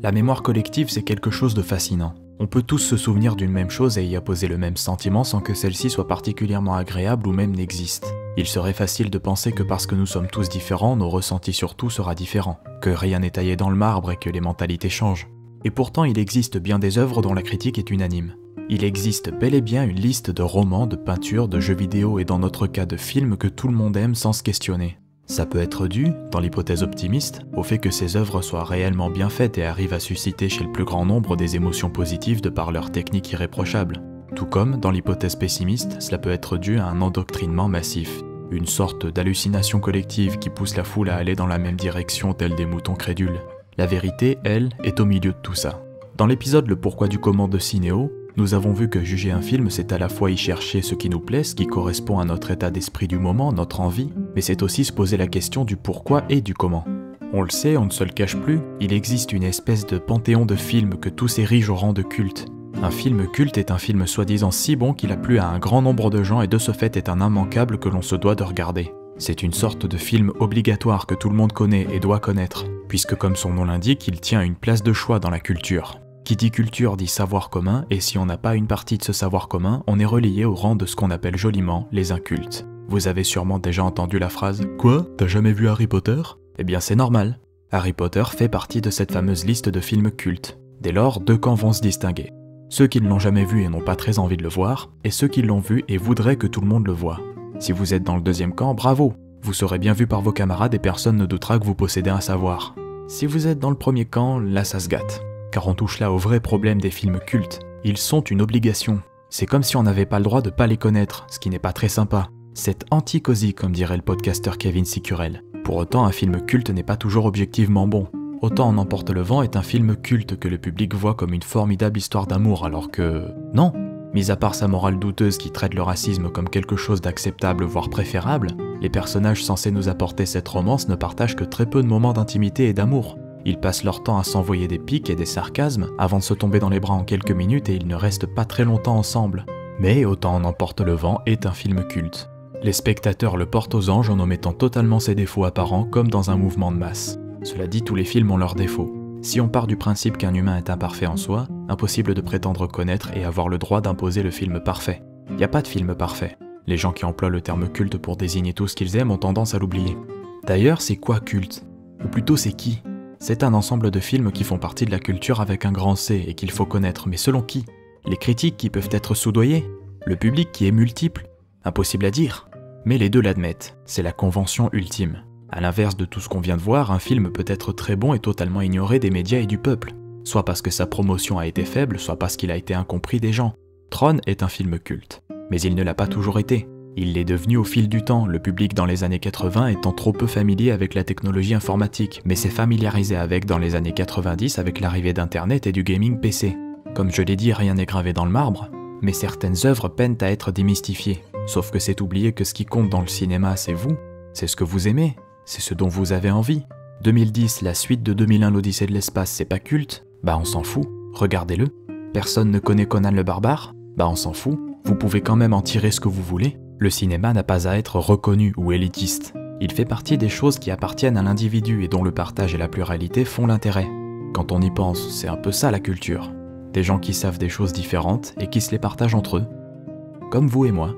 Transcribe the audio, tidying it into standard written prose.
La mémoire collective, c'est quelque chose de fascinant. On peut tous se souvenir d'une même chose et y apposer le même sentiment sans que celle-ci soit particulièrement agréable ou même n'existe. Il serait facile de penser que parce que nous sommes tous différents, nos ressentis sur tout sera différent, que rien n'est taillé dans le marbre et que les mentalités changent. Et pourtant, il existe bien des œuvres dont la critique est unanime. Il existe bel et bien une liste de romans, de peintures, de jeux vidéo et dans notre cas de films que tout le monde aime sans se questionner. Ça peut être dû, dans l'hypothèse optimiste, au fait que ces œuvres soient réellement bien faites et arrivent à susciter chez le plus grand nombre des émotions positives de par leur technique irréprochable. Tout comme, dans l'hypothèse pessimiste, cela peut être dû à un endoctrinement massif, une sorte d'hallucination collective qui pousse la foule à aller dans la même direction tels des moutons crédules. La vérité, elle, est au milieu de tout ça. Dans l'épisode Le pourquoi du comment de Cinéo, nous avons vu que juger un film, c'est à la fois y chercher ce qui nous plaît, ce qui correspond à notre état d'esprit du moment, notre envie, mais c'est aussi se poser la question du pourquoi et du comment. On le sait, on ne se le cache plus, il existe une espèce de panthéon de films que tous érigent au rang de culte. Un film culte est un film soi-disant si bon qu'il a plu à un grand nombre de gens et de ce fait est un immanquable que l'on se doit de regarder. C'est une sorte de film obligatoire que tout le monde connaît et doit connaître, puisque comme son nom l'indique, il tient une place de choix dans la culture. Qui dit culture dit savoir commun, et si on n'a pas une partie de ce savoir commun, on est relié au rang de ce qu'on appelle joliment les incultes. Vous avez sûrement déjà entendu la phrase « Quoi ? T'as jamais vu Harry Potter ?» Eh bien c'est normal. Harry Potter fait partie de cette fameuse liste de films cultes. Dès lors, deux camps vont se distinguer. Ceux qui ne l'ont jamais vu et n'ont pas très envie de le voir, et ceux qui l'ont vu et voudraient que tout le monde le voie. Si vous êtes dans le deuxième camp, bravo! Vous serez bien vu par vos camarades et personne ne doutera que vous possédez un savoir. Si vous êtes dans le premier camp, là ça se gâte. Car on touche là au vrai problème des films cultes. Ils sont une obligation. C'est comme si on n'avait pas le droit de pas les connaître, ce qui n'est pas très sympa. C'est anti-cosy, comme dirait le podcasteur Kevin Sicurel. Pour autant, un film culte n'est pas toujours objectivement bon. Autant On emporte le vent est un film culte que le public voit comme une formidable histoire d'amour, alors que... non. Mis à part sa morale douteuse qui traite le racisme comme quelque chose d'acceptable voire préférable, les personnages censés nous apporter cette romance ne partagent que très peu de moments d'intimité et d'amour. Ils passent leur temps à s'envoyer des piques et des sarcasmes avant de se tomber dans les bras en quelques minutes et ils ne restent pas très longtemps ensemble. Mais Autant On emporte le vent est un film culte. Les spectateurs le portent aux anges en omettant totalement ses défauts apparents comme dans un mouvement de masse. Cela dit, tous les films ont leurs défauts. Si on part du principe qu'un humain est imparfait en soi, impossible de prétendre connaître et avoir le droit d'imposer le film parfait. Y a pas de film parfait. Les gens qui emploient le terme culte pour désigner tout ce qu'ils aiment ont tendance à l'oublier. D'ailleurs, c'est quoi culte ? Ou plutôt c'est qui ? C'est un ensemble de films qui font partie de la culture avec un grand C et qu'il faut connaître, mais selon qui ? Les critiques qui peuvent être soudoyées ? Le public qui est multiple ? Impossible à dire. Mais les deux l'admettent, c'est la convention ultime. A l'inverse de tout ce qu'on vient de voir, un film peut être très bon et totalement ignoré des médias et du peuple. Soit parce que sa promotion a été faible, soit parce qu'il a été incompris des gens. Tron est un film culte. Mais il ne l'a pas toujours été. Il l'est devenu au fil du temps, le public dans les années 80 étant trop peu familier avec la technologie informatique, mais s'est familiarisé avec dans les années 90 avec l'arrivée d'internet et du gaming PC. Comme je l'ai dit, rien n'est gravé dans le marbre, mais certaines œuvres peinent à être démystifiées. Sauf que c'est oublier que ce qui compte dans le cinéma, c'est vous, c'est ce que vous aimez, c'est ce dont vous avez envie. 2010, la suite de 2001 l'Odyssée de l'espace, c'est pas culte? Bah on s'en fout, regardez-le. Personne ne connaît Conan le barbare? Bah on s'en fout, vous pouvez quand même en tirer ce que vous voulez. Le cinéma n'a pas à être reconnu ou élitiste. Il fait partie des choses qui appartiennent à l'individu et dont le partage et la pluralité font l'intérêt. Quand on y pense, c'est un peu ça la culture. Des gens qui savent des choses différentes et qui se les partagent entre eux. Comme vous et moi.